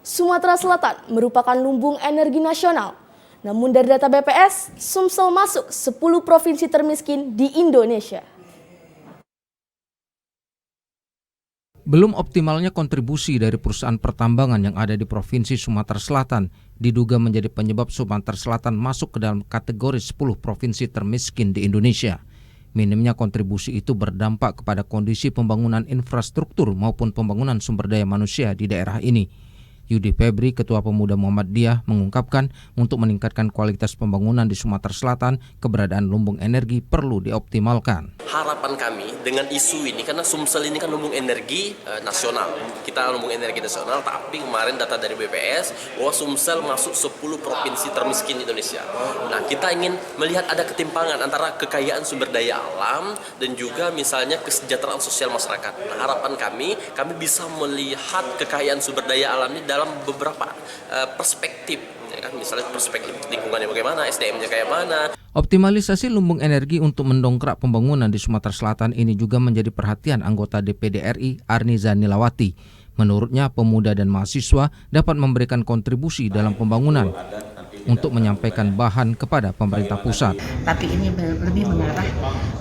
Sumatera Selatan merupakan lumbung energi nasional. Namun dari data BPS, Sumsel masuk 10 provinsi termiskin di Indonesia. Belum optimalnya kontribusi dari perusahaan pertambangan yang ada di Provinsi Sumatera Selatan diduga menjadi penyebab Sumatera Selatan masuk ke dalam kategori 10 provinsi termiskin di Indonesia. Minimnya kontribusi itu berdampak kepada kondisi pembangunan infrastruktur maupun pembangunan sumber daya manusia di daerah ini. Yudi Febri, Ketua Pemuda Muhammadiyah, mengungkapkan untuk meningkatkan kualitas pembangunan di Sumatera Selatan, keberadaan lumbung energi perlu dioptimalkan. Harapan kami dengan isu ini, karena Sumsel ini kan lumbung energi nasional. Kita lumbung energi nasional, tapi kemarin data dari BPS bahwa Sumsel masuk 10 provinsi termiskin di Indonesia. Nah, kita ingin melihat ada ketimpangan antara kekayaan sumber daya alam dan juga misalnya kesejahteraan sosial masyarakat. Nah, harapan kami bisa melihat kekayaan sumber daya alam ini dalam beberapa perspektif, ya kan? Misalnya perspektif lingkungannya bagaimana, SDM-nya kayak mana. Optimalisasi lumbung energi untuk mendongkrak pembangunan di Sumatera Selatan ini juga menjadi perhatian anggota DPD RI Arniza Nilawati. Menurutnya, pemuda dan mahasiswa dapat memberikan kontribusi dalam pembangunan untuk menyampaikan bahan kepada pemerintah pusat. Tapi ini lebih mengarah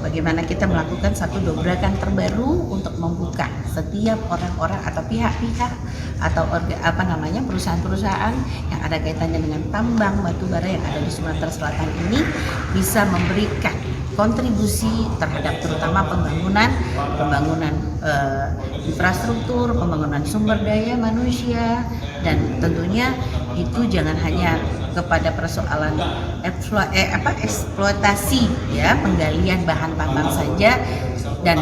bagaimana kita melakukan satu dobrakan terbaru untuk membuka setiap orang-orang atau pihak-pihak atau perusahaan-perusahaan yang ada kaitannya dengan tambang batu bara yang ada di Sumatera Selatan ini bisa memberikan kontribusi terhadap terutama pembangunan infrastruktur, pembangunan sumber daya manusia, dan tentunya itu jangan hanya kepada persoalan eksploitasi ya, penggalian bahan tambang saja, dan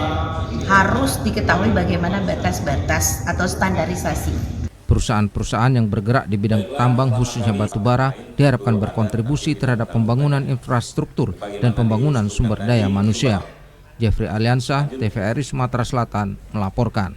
harus diketahui bagaimana batas-batas atau standarisasi. Perusahaan-perusahaan yang bergerak di bidang tambang khususnya batu bara diharapkan berkontribusi terhadap pembangunan infrastruktur dan pembangunan sumber daya manusia. Jeffrey Aliansa, TVRI Sumatera Selatan melaporkan.